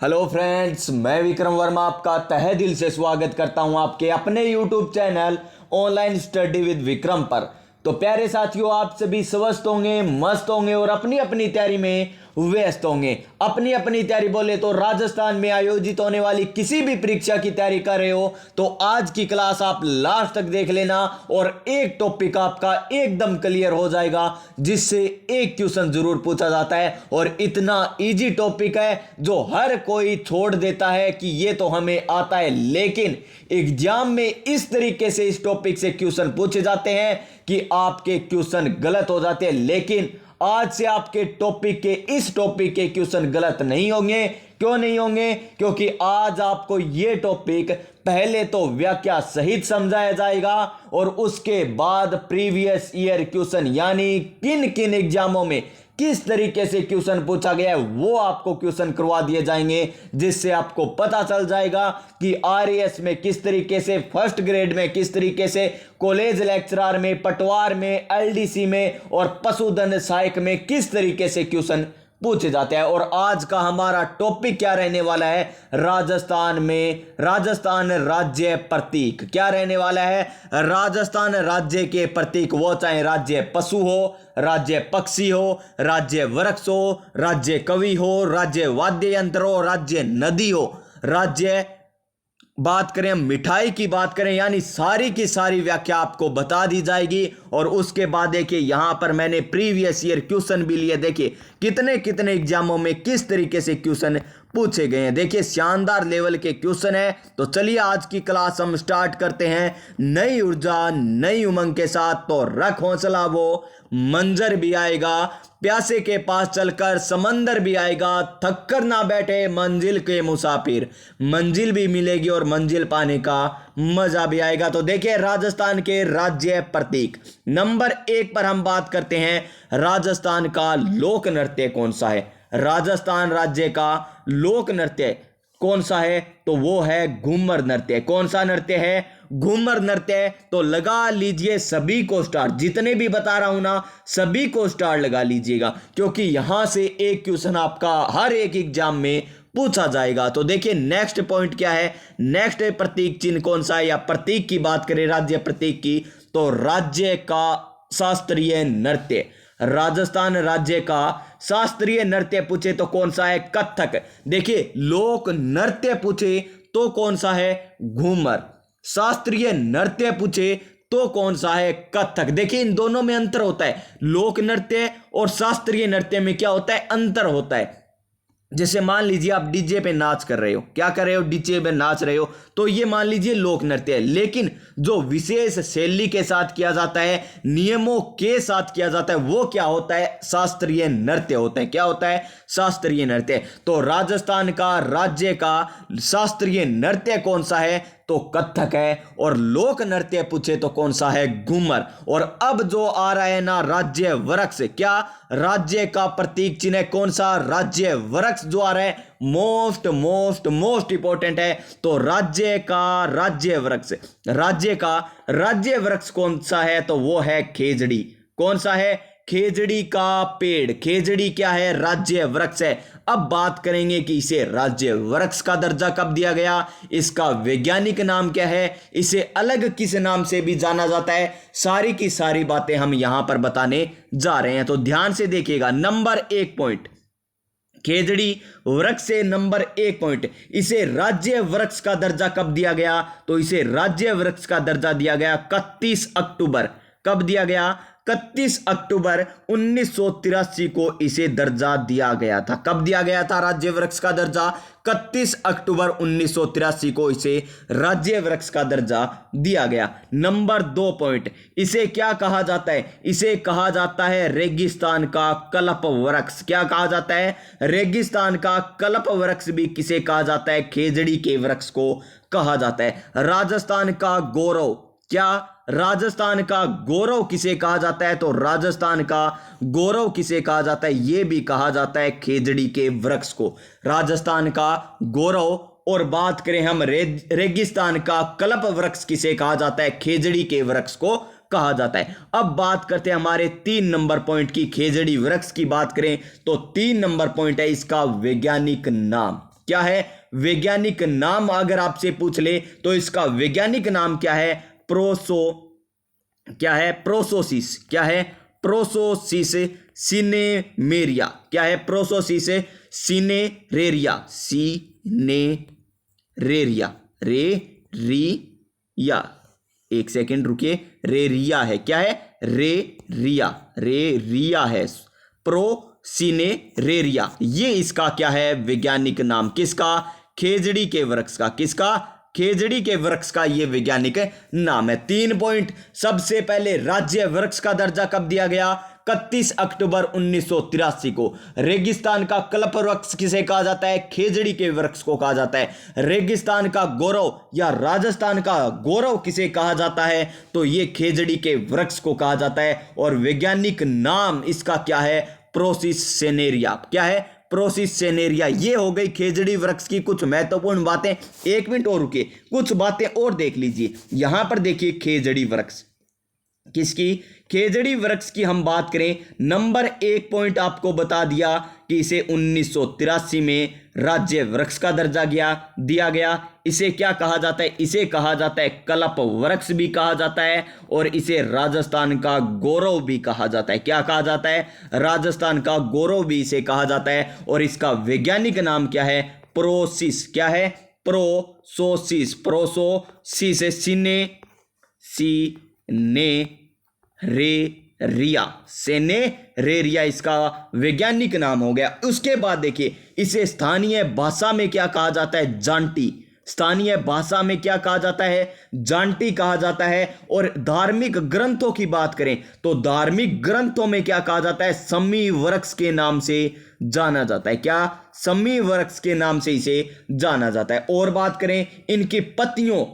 Hello friends, मैं विक्रम वर्मा आपका तहे दिल से स्वागत करता हूं आपके अपने YouTube channel online study with Vikram पर। तो प्यारे साथियों, आप सभी स्वस्थ होंगे, मस्त होंगे और अपनी अपनी तैयारी में व्यस्त होंगे। अपनी अपनी तैयारी बोले तो राजस्थान में आयोजित होने वाली किसी भी परीक्षा की तैयारी कर रहे हो तो आज की क्लास आप लास्ट तक देख लेना और एक टॉपिक आपका एकदम क्लियर हो जाएगा जिससे एक क्वेश्चन जरूर पूछा जाता है। और इतना इजी टॉपिक है जो हर कोई छोड़ देता है कि ये तो हमें आता है, लेकिन एग्जाम में इस तरीके से इस टॉपिक से क्वेश्चन पूछे जाते हैं कि आपके क्वेश्चन गलत हो जाते हैं। लेकिन आज से आपके इस टॉपिक के क्वेश्चन गलत नहीं होंगे। क्यों नहीं होंगे? क्योंकि आज आपको यह टॉपिक पहले तो व्याख्या सहित समझाया जाएगा और उसके बाद प्रीवियस ईयर क्वेश्चन यानी किन किन एग्जामों में किस तरीके से क्वेश्चन पूछा गया है वो आपको क्वेश्चन करवा दिए जाएंगे, जिससे आपको पता चल जाएगा कि आरएएस में किस तरीके से, फर्स्ट ग्रेड में किस तरीके से, कॉलेज लेक्चरर में, पटवार में, एलडीसी में और पशुधन सहायक में किस तरीके से क्वेश्चन पूछे जाते हैं। और आज का हमारा टॉपिक क्या रहने वाला है? राजस्थान राज्य प्रतीक क्या रहने वाला है? राजस्थान राज्य के प्रतीक, वो चाहे राज्य पशु हो, राज्य पक्षी हो, राज्य वृक्ष हो, राज्य कवि हो, राज्य वाद्य यंत्र हो, राज्य नदी हो, राज्य बात करें मिठाई की बात करें, यानी सारी की सारी व्याख्या आपको बता दी जाएगी। और उसके बाद देखिए यहां पर मैंने प्रीवियस ईयर क्वेश्चन भी लिए, देखिए कितने कितने एग्जामों में किस तरीके से क्वेश्चन पूछे गए हैं। देखिए शानदार लेवल के क्वेश्चन है। तो चलिए आज की क्लास हम स्टार्ट करते हैं नई ऊर्जा नई उमंग के साथ। तो रख हौसला, वो मंजर भी आएगा, प्यासे के पास चलकर समंदर भी आएगा, थक कर ना बैठे मंजिल के मुसाफिर, मंजिल भी मिलेगी और मंजिल पाने का मजा भी आएगा। तो देखिए राजस्थान के राज्य प्रतीक नंबर 1 पर हम बात करते हैं, राजस्थान का लोक नृत्य कौन सा है? राजस्थान राज्य का लोक नृत्य कौन सा है? तो वो है घूमर नृत्य। कौन सा नृत्य है? घूमर नृत्य। तो लगा लीजिए सभी को स्टार, जितने भी बता रहा हूं ना सभी को स्टार लगा लीजिएगा, क्योंकि यहां से एक क्वेश्चन आपका हर एक एग्जाम में पूछा जाएगा। तो देखिए नेक्स्ट पॉइंट क्या है? नेक्स्ट प्रतीक चिन्ह कौन सा है, या प्रतीक की बात करें राज्य प्रतीक की, तो राज्य का शास्त्रीय नृत्य। राजस्थान राज्य का शास्त्रीय नृत्य पूछे तो कौन सा है? कथक। देखिए लोक नृत्य पूछे तो कौन सा है? घूमर। शास्त्रीय नृत्य पूछे तो कौन सा है? कथक। देखिए इन दोनों में अंतर होता है। लोक नृत्य और शास्त्रीय नृत्य में क्या होता है? अंतर होता है। जैसे मान लीजिए आप डीजे पे नाच कर रहे हो, क्या कर रहे हो? डीजे पे नाच रहे हो, तो ये मान लीजिए लोक नृत्य है। लेकिन जो विशेष शैली के साथ किया जाता है, नियमों के साथ किया जाता है, वो क्या होता है? शास्त्रीय नृत्य होता है। क्या होता है? शास्त्रीय नृत्य। तो राजस्थान का राज्य का शास्त्रीय नृत्य कौन सा है? तो कथक है। और लोक नृत्य पूछे तो कौन सा है? घूमर। और अब जो आ रहा है ना राज्य वृक्ष, क्या राज्य का प्रतीक चिन्ह कौन सा? राज्य वृक्ष जो आ रहा है मोस्ट मोस्ट मोस्ट इंपॉर्टेंट है। तो राज्य का राज्य वृक्ष, राज्य का राज्य वृक्ष कौन सा है? तो वो है खेजड़ी। कौन सा है? खेजड़ी का पेड़। खेजड़ी क्या है? राज्य वृक्ष है। अब बात करेंगे कि इसे राज्य वृक्ष का दर्जा कब दिया गया, इसका वैज्ञानिक नाम क्या है, इसे अलग किस नाम से भी जाना जाता है, सारी की सारी बातें हम यहां पर बताने जा रहे हैं। तो ध्यान से देखिएगा। नंबर 1 पॉइंट खेजड़ी वृक्ष से नंबर 1 पॉइंट, इसे राज्य वृक्ष का दर्जा कब दिया गया? तो इसे राज्य वृक्ष का दर्जा दिया गया 31 अक्टूबर। कब दिया गया? 31 अक्टूबर 1983 को इसे दर्जा दिया गया था। कब दिया गया था राज्य वृक्ष का दर्जा? 31 अक्टूबर 1983 को इसे राज्य वृक्ष का दर्जा दिया गया। नंबर 2 पॉइंट, इसे क्या कहा जाता है? इसे कहा जाता है रेगिस्तान का कल्प वृक्ष। क्या कहा जाता है? रेगिस्तान का कल्प वृक्ष भी किसे कहा जाता है? खेजड़ी के वृक्ष को कहा जाता है। राजस्थान का गौरव, क्या राजस्थान का गौरव किसे कहा जाता है? तो राजस्थान का गौरव किसे कहा जाता है? यह भी कहा जाता है खेजड़ी के वृक्ष को, राजस्थान का गौरव। और बात करें हम रेगिस्तान का कल्प वृक्ष किसे कहा जाता है? खेजड़ी के वृक्ष को कहा जाता है। अब बात करते हैं हमारे 3 नंबर पॉइंट की। खेजड़ी वृक्ष की बात करें तो 3 नंबर पॉइंट है इसका वैज्ञानिक नाम। क्या है वैज्ञानिक नाम अगर आपसे पूछ ले तो इसका वैज्ञानिक नाम क्या है प्रोसोसिस। क्या है प्रोसोसिस सिनेमेरिया। क्या है प्रोसोसिस सिनेरेरिया। रेरिया, एक सेकंड रुकिए, रेरिया है। क्या है रेरिया है, प्रोसिनेरेरिया। ये इसका क्या है वैज्ञानिक नाम, किसका खेजड़ी के वृक्ष का। किसका खेजड़ी के वृक्ष का ये वैज्ञानिक नाम है। 3 पॉइंट। सबसे पहले राज्य वृक्ष का दर्जा कब दिया गया 31 अक्टूबर 1983 को। रेगिस्तान का कल्प वृक्ष किसे कहा जाता है खेजड़ी के वृक्ष को कहा जाता है। रेगिस्तान का गौरव या राजस्थान का गौरव किसे कहा जाता है तो ये खेजड़ी के वृक्ष को कहा जाता है। और वैज्ञानिक नाम इसका क्या है प्रोसिस सेनेरिया। क्या है प्रोसिस सेनेरिया। ये हो गई खेजड़ी वृक्ष की कुछ महत्वपूर्ण बातें। 1 मिनट और रुकिए, कुछ बातें और देख लीजिए। यहां पर देखिए खेजड़ी वृक्ष किसकी खेजड़ी वृक्ष की हम बात करें, नंबर 1 पॉइंट आपको बता दिया कि इसे 1983 में राज्य वृक्ष का दर्जा दिया गया। इसे क्या कहा जाता है, इसे कहा जाता है कल्प वृक्ष भी कहा जाता है और इसे राजस्थान का गौरव भी कहा जाता है। क्या कहा जाता है राजस्थान का गौरव भी इसे कहा जाता है। और इसका वैज्ञानिक नाम क्या है प्रोसिस। क्या है प्रोसोसिस सेनेरेरिया इसका वैज्ञानिक नाम हो गया। उसके बाद देखिए इसे स्थानीय भाषा में क्या कहा जाता है जांटी। स्थानीय भाषा में क्या कहा जाता है जांटी कहा जाता है। और धार्मिक ग्रंथों की बात करें तो धार्मिक ग्रंथों में क्या कहा जाता है सम्मी वृक्ष के नाम से जाना जाता है। क्या सम्मी वृक्ष के नाम से इसे जाना जाता है। और बात करें इनकी पत्तियों,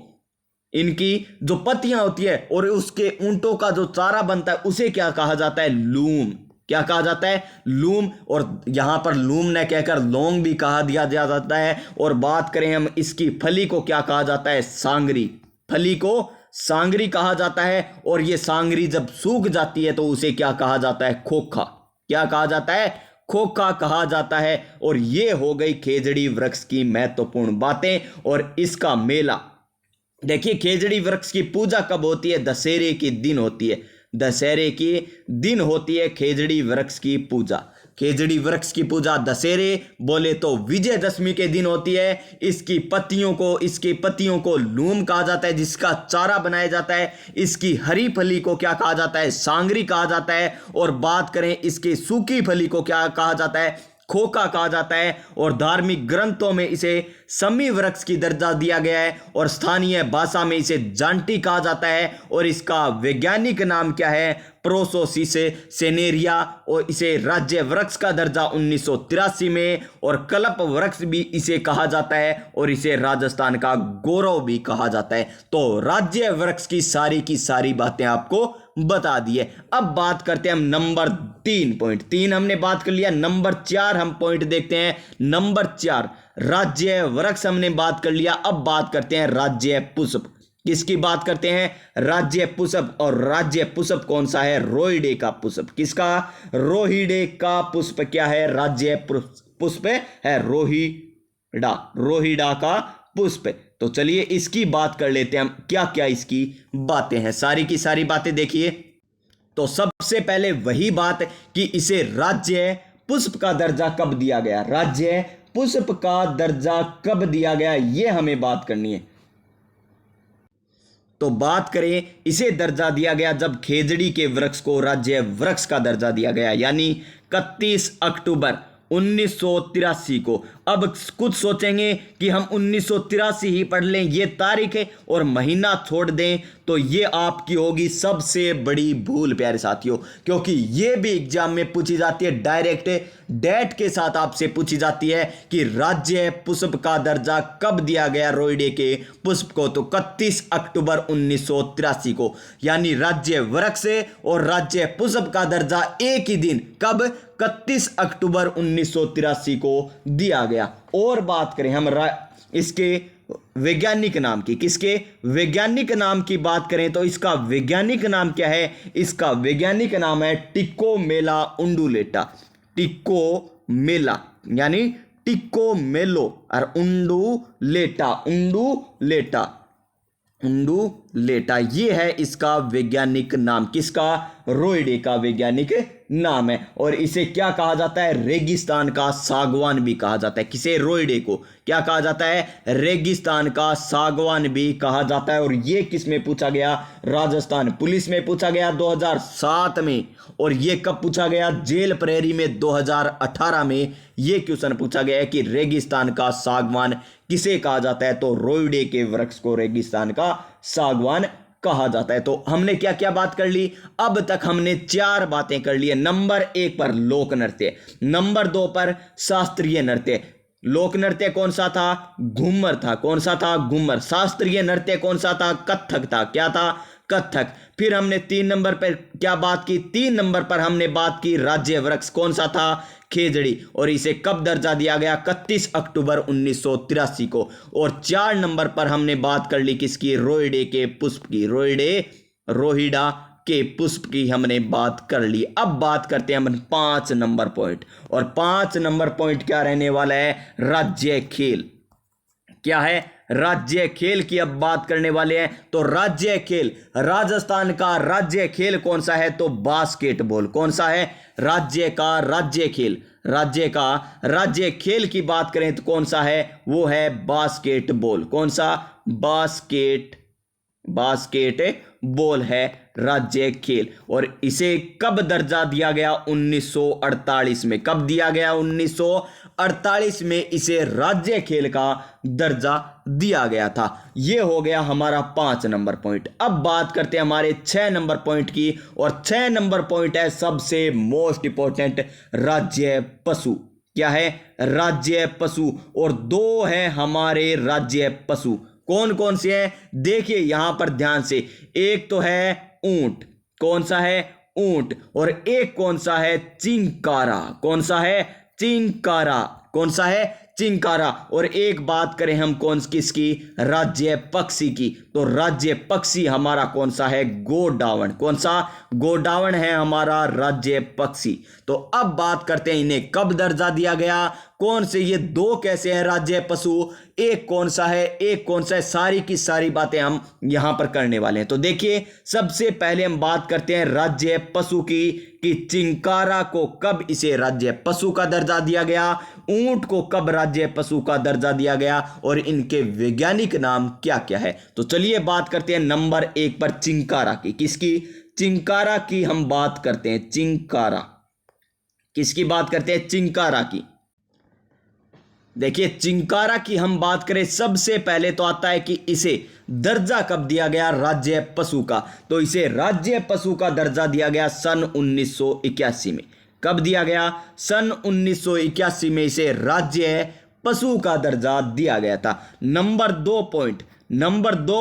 इनकी जो पत्तियां होती है और उसके ऊंटों का जो चारा बनता है उसे क्या कहा जाता है लूम। क्या कहा जाता है लूम। और यहां पर लूम न कहकर लौंग भी कहा दिया जाता है। और बात करें हम इसकी फली को क्या कहा जाता है सांगरी। फली को सांगरी कहा जाता है। और ये सांगरी जब सूख जाती है तो उसे क्या कहा जाता है खोखा। क्या कहा जाता है खोखा कहा जाता है। और ये हो गई खेजड़ी वृक्ष की महत्वपूर्ण बातें। और इसका मेला देखिए खेजड़ी वृक्ष की पूजा कब होती है दशहरे के दिन होती है। दशहरे के दिन होती है खेजड़ी वृक्ष की पूजा। खेजड़ी वृक्ष की पूजा दशहरे बोले तो विजयदशमी के दिन होती है। इसकी पत्तियों को लूम कहा जाता है जिसका चारा बनाया जाता है। इसकी हरी फली को क्या कहा जाता है सांगरी कहा जाता है। और बात करें इसकी सूखी फली को क्या कहा जाता है खोखा कहा जाता है। और धार्मिक ग्रंथों में इसे सम्मी वृक्ष की दर्जा दिया गया है। और स्थानीय भाषा में इसे जांटी कहा जाता है। और इसका वैज्ञानिक नाम क्या है प्रोसोसिस सेनेरिया। और इसे राज्य वृक्ष का दर्जा 1983 में और कल्प वृक्ष भी इसे कहा जाता है। और इसे राजस्थान का गौरव भी कहा जाता है। तो राज्य वृक्ष की सारी बातें आपको बता दिए। अब बात करते हैं हम नंबर 3 पॉइंट। 3 हमने बात कर लिया। नंबर 4 हम पॉइंट देखते हैं। नंबर 4 राज्य वृक्ष हमने बात कर लिया। अब बात करते हैं राज्य पुष्प। किसकी बात करते हैं राज्य पुष्प। और राज्य पुष्प कौन सा है रोहिडे का पुष्प। किसका रोहिडे का पुष्प क्या है राज्य पुष्प है रोहिडा का पुष्प। तो चलिए इसकी बात कर लेते हैं हम क्या क्या इसकी बातें हैं। सारी की सारी बातें देखिए। तो सबसे पहले वही बात कि इसे राज्य पुष्प का दर्जा कब दिया गया। राज्य पुष्प का दर्जा कब दिया गया ये हमें बात करनी है। तो बात करें इसे दर्जा दिया गया जब खेजड़ी के वृक्ष को राज्य वृक्ष का दर्जा दिया गया यानी 31 अक्टूबर 1983 को। अब कुछ सोचेंगे कि हम 1983 ही पढ़ लें ये तारीख है और महीना छोड़ दें तो ये आपकी होगी सबसे बड़ी भूल प्यारे साथियों। क्योंकि ये भी एग्जाम में पूछी जाती है डायरेक्ट डेट के साथ आपसे पूछी जाती है कि राज्य पुष्प का दर्जा कब दिया गया रोहिडे के पुष्प को। तो 31 अक्टूबर 1983 को यानी राज्य वृक्ष और राज्य पुष्प का दर्जा एक ही दिन कब 31 अक्टूबर 1983 को दिया गया। और बात करें हम इसके वैज्ञानिक नाम की। किसके वैज्ञानिक नाम की बात करें तो इसका वैज्ञानिक नाम क्या है। इसका वैज्ञानिक नाम है टिकोमेला उंडुलेटा। टिकोमेला यानी टिक्को मेलो और उंडू लेटा ये है इसका वैज्ञानिक नाम। किसका? रोइडे का वैज्ञानिक नाम है। और इसे क्या कहा जाता है? रेगिस्तान का सागवान भी कहा जाता है। किसे? रोइडे को क्या कहा जाता है? रेगिस्तान का सागवान भी कहा जाता है। और ये किस में पूछा गया? राजस्थान पुलिस में पूछा गया 2007 में। और ये कब पूछा गया? जेल प्रहरी में 2018 में ये क्वेश्चन पूछा गया है कि रेगिस्तान का सागवान किसे कहा जाता है? तो रोइडे के वृक्ष को रेगिस्तान का सागवान कहा जाता है। तो हमने क्या क्या बात कर ली? अब तक हमने 4 बातें कर ली है। नंबर 1 पर लोक नृत्य, नंबर 2 पर शास्त्रीय नृत्य। लोक नृत्य कौन सा था? घूमर था। कौन सा था? घूमर। शास्त्रीय नृत्य कौन सा था? कथक था। क्या था? कथक। फिर हमने 3 नंबर पर क्या बात की? 3 नंबर पर हमने बात की राज्य वृक्ष। कौन सा था? खेजड़ी। और इसे कब दर्जा दिया गया? 31 अक्टूबर 1983 को। और 4 नंबर पर हमने बात कर ली किसकी? रोइडे के पुष्प की। रोहिड़ा के पुष्प की हमने बात कर ली। अब बात करते हैं हम 5 नंबर पॉइंट। और 5 नंबर पॉइंट क्या रहने वाला है? राज्य खेल। क्या है? राज्य खेल की अब बात करने वाले हैं। तो राज्य खेल, राजस्थान का राज्य खेल कौन सा है? तो बास्केटबॉल। कौन सा है? राज्य का राज्य खेल। राज्य का राज्य खेल की बात करें तो कौन सा है? वो है बास्केटबॉल। कौन सा? बास्केटबॉल है राज्य खेल। और इसे कब दर्जा दिया गया? 1948 में। कब दिया गया? 1948 में इसे राज्य खेल का दर्जा दिया गया था। यह हो गया हमारा 5 नंबर पॉइंट। अब बात करते हैं हमारे 6 नंबर पॉइंट की। और 6 नंबर पॉइंट है सबसे मोस्ट इंपॉर्टेंट, राज्य पशु। क्या है? राज्य पशु। और 2 है हमारे राज्य पशु। कौन कौन से हैं? देखिए यहां पर ध्यान से। एक तो है ऊंट। कौन सा है? ऊंट। और एक कौन सा है? चिंकारा। कौन सा है? चिंकारा। कौन सा है? चिंकारा। और एक बात करें हम कौन किसकी? राज्य पक्षी की। तो राज्य पक्षी हमारा कौन सा है? गोडावण। कौन सा? गोडावण है हमारा राज्य पक्षी। तो अब बात करते हैं इन्हें कब दर्जा दिया गया? कौन से ये 2 कैसे हैं राज्य पशु? एक कौन सा है? एक कौन सा है? सारी की सारी बातें हम यहां पर करने वाले हैं। तो देखिए सबसे पहले हम बात करते हैं राज्य पशु की कि चिंकारा को कब इसे राज्य पशु का दर्जा दिया गया, ऊंट को कब राज्य पशु का दर्जा दिया गया और इनके वैज्ञानिक नाम क्या क्या है। तो चलिए बात करते हैं नंबर 1 पर चिंकारा की। किसकी? चिंकारा की हम बात करते हैं। चिंकारा किसकी बात करते हैं? चिंकारा की। देखिए चिंकारा की हम बात करें सबसे पहले तो आता है कि इसे दर्जा कब दिया गया राज्य पशु का। तो इसे राज्य पशु का दर्जा दिया गया सन 1981 में। कब दिया गया? सन 1981 में इसे राज्य पशु का दर्जा दिया गया था। नंबर 2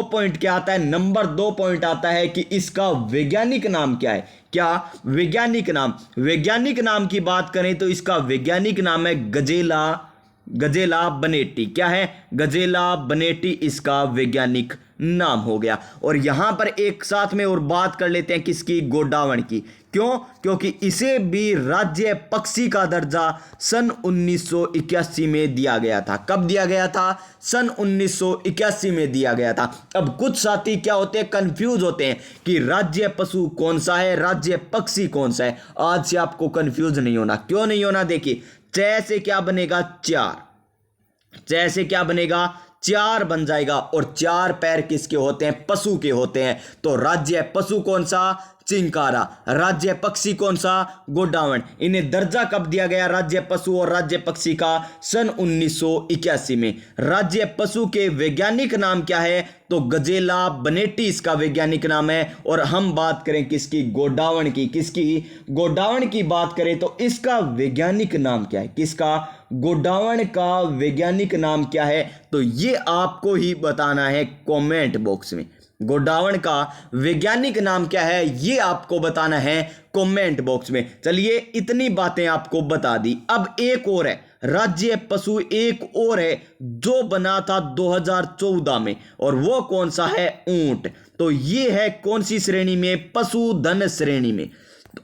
पॉइंट क्या आता है? नंबर 2 पॉइंट आता है कि इसका वैज्ञानिक नाम क्या है। क्या? वैज्ञानिक नाम। वैज्ञानिक नाम की बात करें तो इसका वैज्ञानिक नाम है गजेला बनेटी। क्या है? गजेला बनेटी इसका वैज्ञानिक नाम हो गया। और यहां पर एक साथ में और बात कर लेते हैं किसकी? गोडावण की। क्यों? क्योंकि इसे भी राज्य पक्षी का दर्जा सन 1981 में दिया गया था। कब दिया गया था? सन 1981 में दिया गया था। अब कुछ साथी क्या होते हैं? कंफ्यूज होते हैं कि राज्य पशु कौन सा है, राज्य पक्षी कौन सा है। आज से आपको कंफ्यूज नहीं होना। क्यों नहीं होना? देखिए चय से क्या बनेगा? 4। चय से क्या बनेगा? 4 बन जाएगा। और 4 पैर किसके होते हैं? पशु के होते हैं। तो राज्य पशु कौन सा? चिंकारा। राज्य पक्षी कौन सा? गोडावण। इन्हें दर्जा कब दिया गया राज्य पशु और राज्य पक्षी का? सन 1981 में। राज्य पशु के वैज्ञानिक नाम क्या है? तो गजेला बनेटी इसका वैज्ञानिक नाम है। और हम बात करें किसकी? गोडावण की। किसकी? गोडावण की बात करें तो इसका वैज्ञानिक नाम क्या है? किसका? गोडावण का वैज्ञानिक नाम क्या है? तो ये आपको ही बताना है कमेंट बॉक्स में। गोडावण का वैज्ञानिक नाम क्या है ये आपको बताना है कमेंट बॉक्स में। चलिए इतनी बातें आपको बता दी। अब एक और है राज्य पशु, एक और है जो बना था 2014 में। और वो कौन सा है? ऊंट। तो ये है कौन सी श्रेणी में? पशुधन श्रेणी में।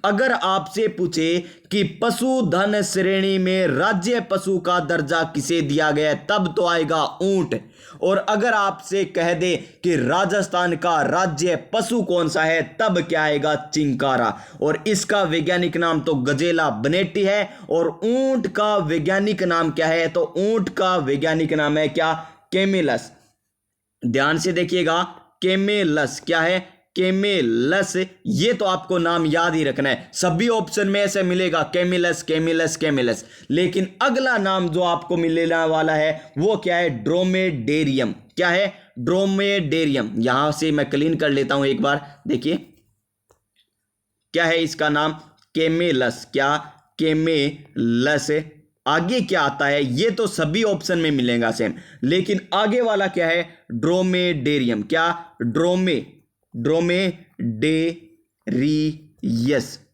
अगर आपसे पूछे कि पशुधन श्रेणी में राज्य पशु का दर्जा किसे दिया गया है, तब तो आएगा ऊंट। और अगर आपसे कह दे कि राजस्थान का राज्य पशु कौन सा है, तब क्या आएगा, चिंकारा। और इसका वैज्ञानिक नाम तो गजेला बनेटी है। और ऊंट का वैज्ञानिक नाम क्या है, तो ऊंट का वैज्ञानिक नाम है क्या, कैमेलस। ध्यान से देखिएगा, कैमेलस क्या है, कैमेलस। ये तो आपको नाम याद ही रखना है, सभी ऑप्शन में ऐसे मिलेगा कैमेलस कैमेलस कैमेलस। लेकिन अगला नाम जो आपको मिलने वाला है वो क्या है, ड्रोमेडेरियम। क्या है, ड्रोमेडेरियम। यहां से मैं क्लीन कर लेता हूं एक बार, देखिए क्या है इसका नाम, कैमेलस। क्या, कैमेलस। आगे क्या आता है, ये तो सभी ऑप्शन में मिलेगा सेम, लेकिन आगे वाला क्या है, ड्रोमेडेरियम। क्या, ड्रोमेडेरियस।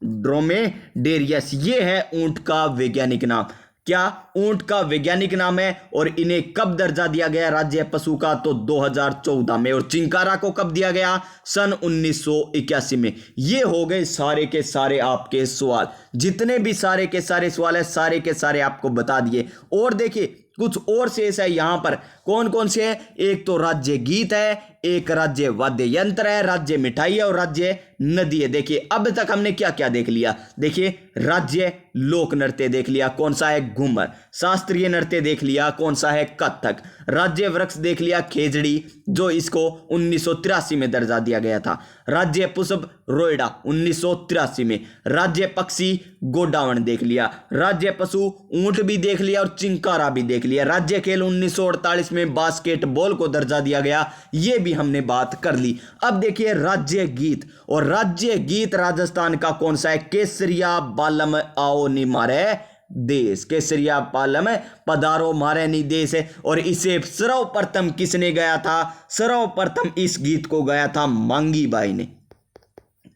ड्रोमेडेरियस ये है ऊंट का वैज्ञानिक नाम। क्या, ऊंट का वैज्ञानिक नाम है। और इन्हें कब दर्जा दिया गया राज्य पशु का, तो 2014 में। और चिंकारा को कब दिया गया, सन 1981 में। ये हो गए सारे के सारे आपके सवाल, जितने भी सारे के सारे सवाल है सारे के सारे आपको बता दिए। और देखिए कुछ और शेष है यहां पर, कौन कौन से है, एक तो राज्य गीत है, एक राज्य वाद्य यंत्र है, राज्य मिठाई है और राज्य नदी है। देखिए अब तक हमने क्या क्या देख लिया, देखिए राज्य लोक नृत्य देख लिया, कौन सा है, घूमर। शास्त्रीय नृत्य देख लिया, कौन सा है, कथक। राज्य वृक्ष देख लिया, खेजड़ी, जो इसको 1983 में दर्जा दिया गया था। राज्य पुष्प, रोयडा 1983 में। राज्य पक्षी, गोडावण देख लिया। राज्य पशु, ऊंट भी देख लिया और चिंकारा भी देख लिया। राज्य खेल 1948 में बास्केटबॉल को दर्जा दिया गया, ये भी हमने बात कर ली। अब देखिए राज्य गीत, और राज्य गीत राजस्थान का कौन सा है, केसरिया बालम आओ नि मारे देश। केसरिया बालम पधारो मारे नि देश है। और इसे सर्वप्रथम किसने गाया था, सर्वप्रथम इस गीत को गाया था मांगी बाई ने।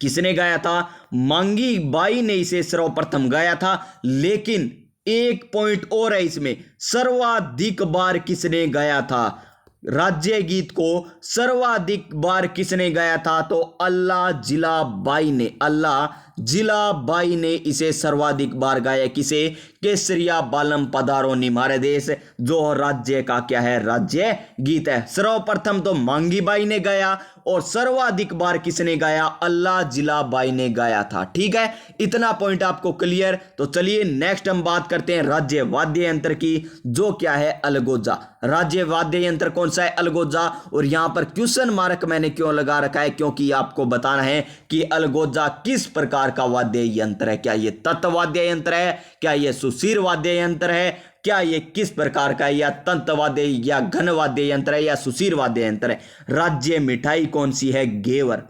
किसने गाया था, मांगी बाई ने इसे सर्वप्रथम गाया था। लेकिन एक पॉइंट और है इसमें, सर्वाधिक बार किसने गाया था, राज्य गीत को सर्वाधिक बार किसने गाया था, तो अल्लाह जिला बाई ने। अल्लाह जिला बाई ने इसे सर्वाधिक बार गाया, किसे, केसरिया बालम पधारो निमारे देश, जो राज्य का क्या है, राज्य गीत है। सर्वप्रथम तो मांगी बाई ने गाया और सर्वाधिक बार किसने गाया, अल्लाह जिला बाई ने गाया था। ठीक है, इतना पॉइंट आपको क्लियर। तो चलिए नेक्स्ट हम बात करते हैं राज्य वाद्य यंत्र की, जो क्या है, अलगोजा। राज्य वाद्य यंत्र कौन सा है, अलगोजा। और यहां पर क्वेश्चन मार्क मैंने क्यों लगा रखा है, क्योंकि आपको बताना है कि अलगोजा किस प्रकार का वाद्य यंत्र है। क्या ये तत्व वाद्य यंत्र है, क्या ये सुशीर वाद्य यंत्र है, क्या ये किस प्रकार का है, या तंत्र वाद्य या घन वाद्य यंत्र है, या सुशीर वाद्य यंत्र है। राज्य मिठाई कौन सी है, घेवर।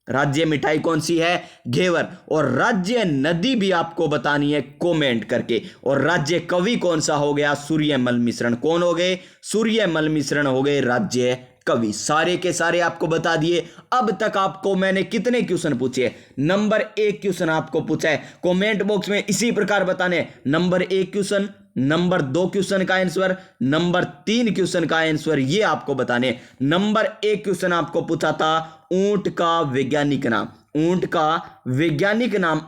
राज्य मिठाई कौन सी है, घेवर। और राज्य नदी भी आपको बतानी है कमेंट करके। और राज्य कवि कौन सा हो गया, सूर्यमल मिश्रण। कौन हो गए, सूर्यमल मिश्रण हो गए राज्य कवि। सारे के सारे आपको बता दिए। अब तक आपको मैंने कितने क्वेश्चन पूछे, नंबर 1 क्वेश्चन आपको पूछा है, कमेंट बॉक्स में इसी प्रकार बताने, नंबर 1 क्वेश्चन, नंबर 2 क्वेश्चन का आंसर, नंबर 3 क्वेश्चन का आंसर, ये आपको बताने। नंबर 1 क्वेश्चन आपको पूछा था ऊंट का वैज्ञानिक नाम। ऊंट का वैज्ञानिक नाम,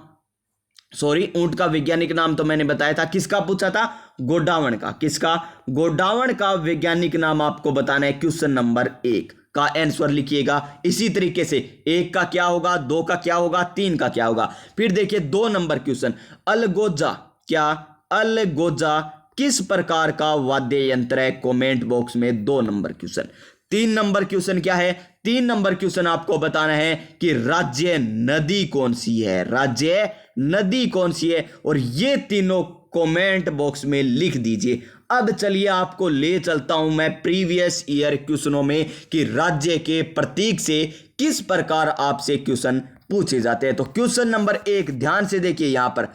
सॉरी, ऊंट का वैज्ञानिक नाम तो मैंने बताया था, किसका पूछा था, गोडावण का। किसका, गोडावण का वैज्ञानिक नाम आपको बताना है। क्वेश्चन नंबर 1 का आंसर लिखिएगा इसी तरीके से, 1 का क्या होगा, 2 का क्या होगा, 3 का क्या होगा। फिर देखिए 2 नंबर क्वेश्चन, अलगोजा, क्या अलगोजा किस प्रकार का वाद्य यंत्र है, कमेंट बॉक्स में 2 नंबर क्वेश्चन। 3 नंबर क्वेश्चन क्या है, 3 नंबर क्वेश्चन आपको बताना है कि राज्य नदी कौन सी है, राज्य नदी कौन सी है। और ये तीनों कमेंट बॉक्स में लिख दीजिए। अब चलिए आपको ले चलता हूं मैं प्रीवियस ईयर क्वेश्चनों में कि राज्य के प्रतीक से किस प्रकार आपसे क्वेश्चन पूछे जाते हैं। तो क्वेश्चन नंबर 1 ध्यान से देखिए, यहां पर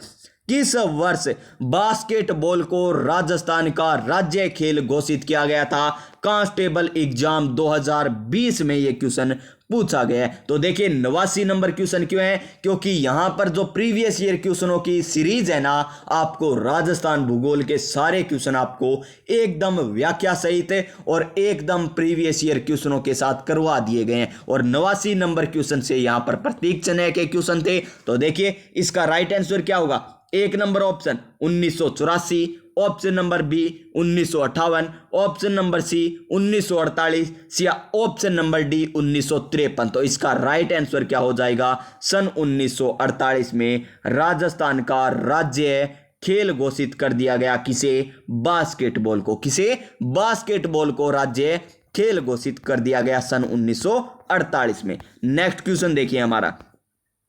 किस वर्ष बास्केटबॉल को राजस्थान का राज्य खेल घोषित किया गया था। कांस्टेबल एग्जाम 2020 में यह क्वेश्चन पूछा गया है। तो देखिए 89 नंबर क्वेश्चन क्यों है, क्योंकि यहां पर जो प्रीवियस ईयर क्वेश्चनों की सीरीज है ना, आपको राजस्थान भूगोल के सारे क्वेश्चन आपको एकदम व्याख्या सहित और एकदम प्रीवियस ईयर क्वेश्चनों के साथ करवा दिए गए हैं। और 89 नंबर क्वेश्चन से यहां पर प्रतीक चिन्ह के क्वेश्चन थे। तो देखिए इसका राइट आंसर क्या होगा, एक number option 1984, option number B 1958, option number C 1948 या ऑप्शन नंबर डी 1953। तो इसका राइट आंसर क्या हो जाएगा, सन 1948 में राजस्थान का राज्य खेल घोषित कर दिया गया। किसे, बास्केटबॉल को। किसे, बास्केटबॉल को राज्य खेल घोषित कर दिया गया सन 1948 में। नेक्स्ट क्वेश्चन देखिए हमारा,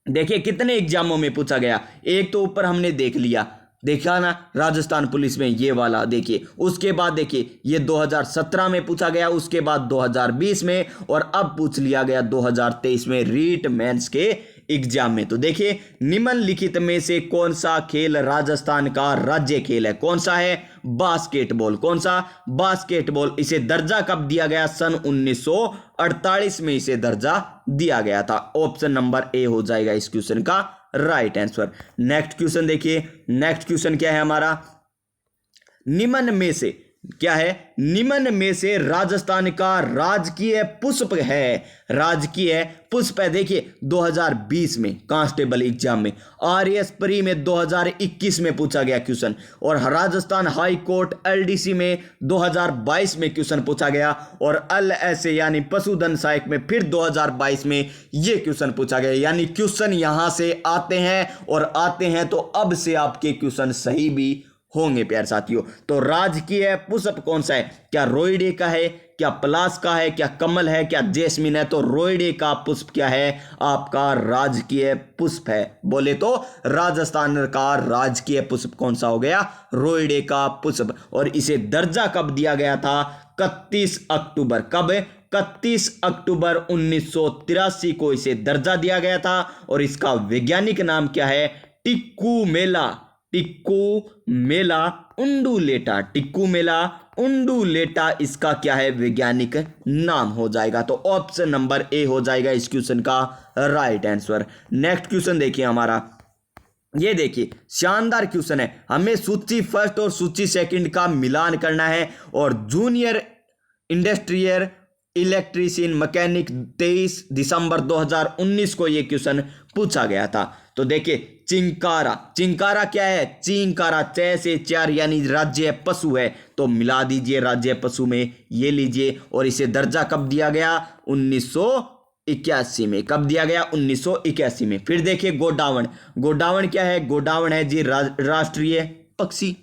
देखिए कितने एग्जामों में पूछा गया। एक तो ऊपर हमने देख लिया, देखा ना राजस्थान पुलिस में ये वाला, देखिए उसके बाद देखिए ये 2017 में पूछा गया, उसके बाद 2020 में, और अब पूछ लिया गया 2023 में रीट मेंस के एग्जाम में। तो देखिए निम्नलिखित में से कौन सा खेल राजस्थान का राज्य खेल है, कौन सा है, बास्केटबॉल। कौन सा, बास्केटबॉल। इसे दर्जा कब दिया गया, सन 1948 में इसे दर्जा दिया गया था। ऑप्शन नंबर ए हो जाएगा इस क्वेश्चन का राइट आंसर। नेक्स्ट क्वेश्चन देखिए, नेक्स्ट क्वेश्चन क्या है हमारा, निम्न में से क्या है, निम्न में से राजस्थान का राजकीय पुष्प है, राजकीय पुष्प है। देखिए 2020 में कांस्टेबल एग्जाम में, आरएएस प्री में 2021 में पूछा गया क्वेश्चन, और राजस्थान हाई कोर्ट एलडीसी में 2022 में क्वेश्चन पूछा गया, और एलएसए यानी पशुधन सहायक में फिर 2022 में ये क्वेश्चन पूछा गया। यानी क्वेश्चन यहां से आते हैं और आते हैं, तो अब से आपके क्वेश्चन सही भी होंगे प्यारे साथियों। तो राजकीय पुष्प कौन सा है, क्या रोइडे का है, क्या पलास का है, क्या कमल है, क्या जैस्मिन है। तो रोइडे का पुष्प क्या है, आपका राजकीय पुष्प है। बोले तो राजस्थान का राजकीय पुष्प कौन सा हो गया, रोइडे का पुष्प। और इसे दर्जा कब दिया गया था, 31 अक्टूबर। कब, 31 अक्टूबर 1983 को इसे दर्जा दिया गया था। और इसका वैज्ञानिक नाम क्या है, टिक्कू मेला, टिक्कू मेला उंडुलेटा, टिक्कू मेला उंडुलेटा इसका क्या है, वैज्ञानिक नाम हो जाएगा। तो ऑप्शन नंबर ए हो जाएगा इस क्वेश्चन का राइट आंसर। नेक्स्ट क्वेश्चन देखिए हमारा, ये देखिए शानदार क्वेश्चन है। हमें सूची फर्स्ट और सूची सेकंड का मिलान करना है, और जूनियर इंडस्ट्रियल इलेक्ट्रीशियन मैकेनिक 23 दिसंबर 2019 को यह क्वेश्चन पूछा गया था। तो देखिए चिंकारा, चिंकारा क्या है, चिंकारा 6 से 4 यानी राज्य पशु है। तो मिला दीजिए राज्य पशु में, ये लीजिए। और इसे दर्जा कब दिया गया, 1981 में। कब दिया गया, 1981 में। फिर देखिए गोडावण, गोडावण क्या है, गोडावण है जी राष्ट्रीय पक्षी,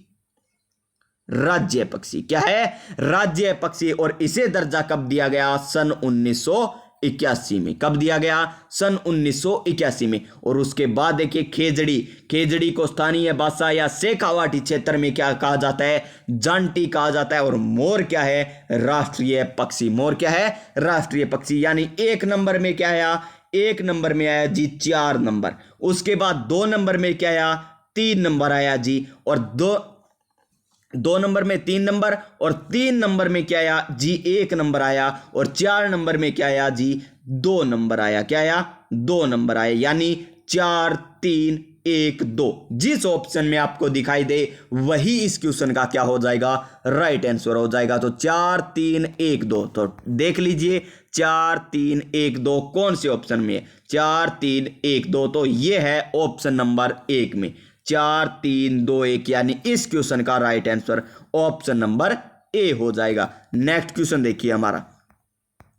राज्य पक्षी। क्या है, राज्य पक्षी। और इसे दर्जा कब दिया गया, सन 1981 में। कब दिया गया, सन 1981 में। और उसके बाद देखिए खेजड़ी, खेजड़ी को स्थानीय भाषा या शेखावाटी क्षेत्र में क्या कहा जाता है, जांटी कहा जाता है। और मोर क्या है, राष्ट्रीय पक्षी। मोर क्या है, राष्ट्रीय पक्षी। यानी एक नंबर में क्या आया, एक नंबर में आया जी 4 नंबर। उसके बाद 2 नंबर में क्या आया, 3 नंबर आया जी। और दो नंबर में 3 नंबर, और 3 नंबर में क्या आया जी, 1 नंबर आया। और 4 नंबर में क्या आया जी, 2 नंबर आया। क्या आया, 2 नंबर आया। यानी 4 3 1 2 जिस ऑप्शन में आपको दिखाई दे वही इस क्वेश्चन का क्या हो जाएगा, राइट आंसर हो जाएगा। तो 4 3 1 2, तो देख लीजिए 4 3 1 2 कौन से ऑप्शन में है, 4 3 1 2। तो ये है ऑप्शन नंबर 1 में 4 3 2 1, यानी इस क्वेश्चन का राइट आंसर ऑप्शन नंबर ए हो जाएगा। नेक्स्ट क्वेश्चन देखिए हमारा,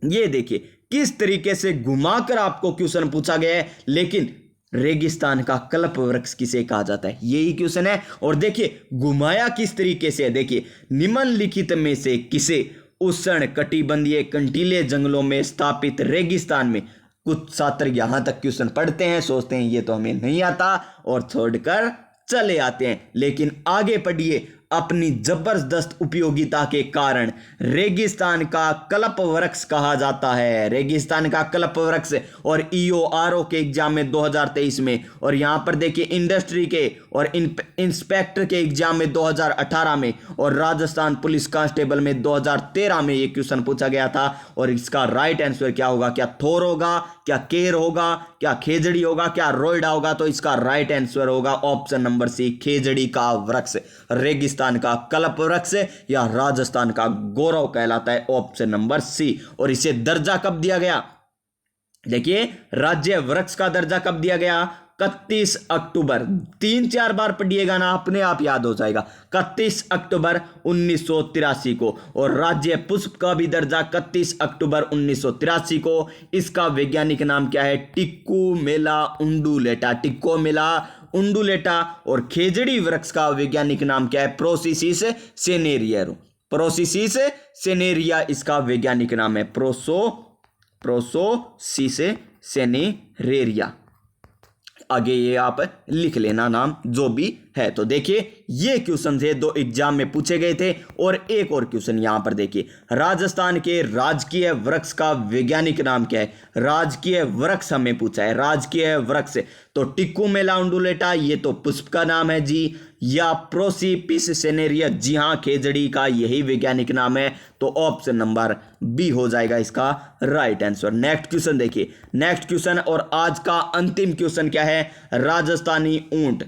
ये देखिए किस तरीके से घुमाकर आपको क्वेश्चन पूछा गया है, लेकिन रेगिस्तान का कल्प वृक्ष किसे कहा जाता है, यही क्वेश्चन है। और देखिए घुमाया किस तरीके से है, देखिए निम्नलिखित में से किसे उष्ण कटिबंधीय कंटीले जंगलों में स्थापित रेगिस्तान में। कुछ छात्र यहां तक क्वेश्चन पढ़ते हैं, सोचते हैं ये तो हमें नहीं आता और छोड़कर चले आते हैं, लेकिन आगे पढ़िए, अपनी जबरदस्त उपयोगिता के कारण रेगिस्तान का कल्प वृक्ष कहा जाता है। रेगिस्तान का कल्प वृक्ष। और ईओआरओ के एग्जाम में 2023 में, और यहां पर देखिए इंडस्ट्री के और इंस्पेक्टर के एग्जाम में 2018 में, और राजस्थान पुलिस कांस्टेबल में 2013 में ये क्वेश्चन पूछा गया था। और इसका राइट आंसर क्या होगा? क्या थोर होगा, क्या केर होगा, क्या खेजड़ी होगा, क्या रोइडा होगा? तो इसका राइट आंसर होगा ऑप्शन नंबर सी, खेजड़ी का वृक्ष। रेगिस्तान का कल्प वृक्ष या राजस्थान का गौरव कहलाता है, ऑप्शन नंबर सी। और इसे दर्जा कब दिया गया? देखिए, राज्य वृक्ष का दर्जा कब दिया गया? 31 अक्टूबर। 3-4 बार पढ़िएगा ना, अपने आप याद हो जाएगा। 31 अक्टूबर 1983 को। और राज्य पुष्प का भी दर्जा 31 अक्टूबर 1983 को। इसका वैज्ञानिक नाम क्या है? टिक्कोमेला उंडुलेटा। टिक्कोमेला उंडुलेटा। और खेजड़ी वृक्ष का वैज्ञानिक नाम क्या है? प्रोसिसिस सेनेरिया। प्रोसिसिस सेनेरिया इसका वैज्ञानिक नाम है। प्रोसोसिस सेनेरेरिया। आगे ये आप लिख लेना नाम जो भी है। तो देखिए, ये क्वेश्चन थे, 2 एग्जाम में पूछे गए थे। और एक और क्वेश्चन यहां पर देखिए, राजस्थान के राजकीय वृक्ष का वैज्ञानिक नाम क्या है? राजकीय वृक्ष हमें पूछा है, राजकीय वृक्ष। तो टिक्कोमेला उंडुलेटा ये तो पुष्प का नाम है जी, या प्रोसिपिस सेनेरिया, जी हाँ, खेजड़ी का यही वैज्ञानिक नाम है। तो ऑप्शन नंबर बी हो जाएगा इसका राइट आंसर। नेक्स्ट क्वेश्चन देखिए, नेक्स्ट क्वेश्चन और आज का अंतिम क्वेश्चन क्या है? राजस्थानी ऊंट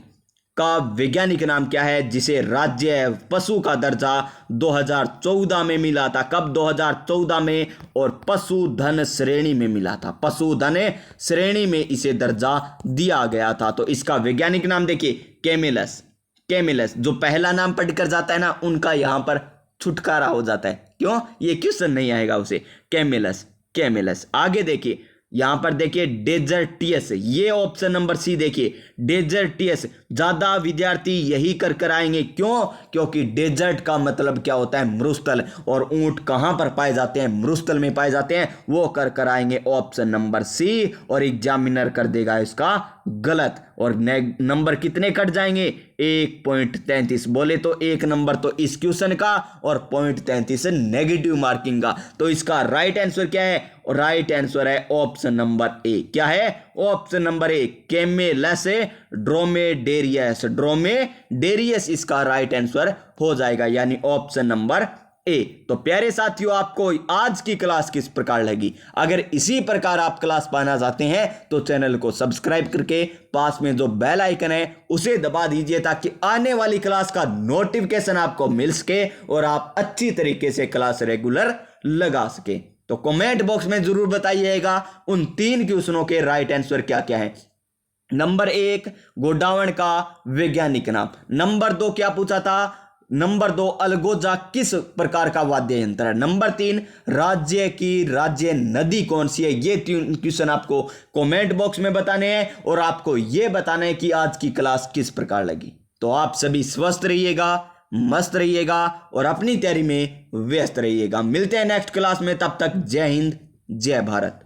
का वैज्ञानिक नाम क्या है, जिसे राज्य पशु का दर्जा 2014 में मिला था? कब? 2014 में। और पशुधन श्रेणी में मिला था। पशुधन श्रेणी में इसे दर्जा दिया गया था। तो इसका वैज्ञानिक नाम देखिए, कैमेलस। कैमेलस, जो पहला नाम पढ़कर जाता है ना, उनका यहां पर छुटकारा हो जाता है। क्यों? ये क्वेश्चन नहीं आएगा उसे। Camelus, camelus. आगे देखिए, यहां पर देखिए डेजर्टियस, ये ऑप्शन नंबर सी देखिए, डेजर्टियस। ज्यादा विद्यार्थी यही कर आएंगे। क्यों? क्योंकि डेजर्ट का मतलब क्या होता है? मरुस्थल। और ऊंट कहां पर पाए जाते हैं? मरुस्थल में पाए जाते हैं। वो कर आएंगे ऑप्शन नंबर सी। और एग्जामिनर कर देगा इसका गलत। और नंबर कितने कट जाएंगे? 1.33। बोले तो 1 नंबर तो इस क्वेश्चन का और 0.33 नेगेटिव मार्किंग का। तो इसका राइट आंसर क्या है? राइट आंसर है ऑप्शन नंबर ए। क्या है? Option number A, camelus dromedarius. Dromedarius इसका राइट आंसर हो जाएगा, यानी ऑप्शन नंबर ए। तो प्यारे साथियों, आपको आज की क्लास किस प्रकार लगी? अगर इसी प्रकार आप क्लास पाना चाहते हैं तो चैनल को सब्सक्राइब करके पास में जो बेल आइकन है उसे दबा दीजिए, ताकि आने वाली क्लास का नोटिफिकेशन आपको मिल सके और आप अच्छी तरीके से क्लास रेगुलर लगा सके। तो कमेंट बॉक्स में जरूर बताइएगा उन 3 क्वेश्चनों के राइट आंसर क्या क्या है। नंबर 1, गोडावण का वैज्ञानिक नाम। नंबर 2 क्या पूछा था? नंबर 2, अलगोजा किस प्रकार का वाद्य यंत्र है? नंबर 3, राज्य की राज्य नदी कौन सी है? ये 3 क्वेश्चन आपको कमेंट बॉक्स में बताने हैं और आपको ये बताना है कि आज की क्लास किस प्रकार लगी। तो आप सभी स्वस्थ रहिएगा, मस्त रहिएगा और अपनी तैयारी में व्यस्त रहिएगा। मिलते हैं नेक्स्ट क्लास में, तब तक जय हिंद, जय भारत।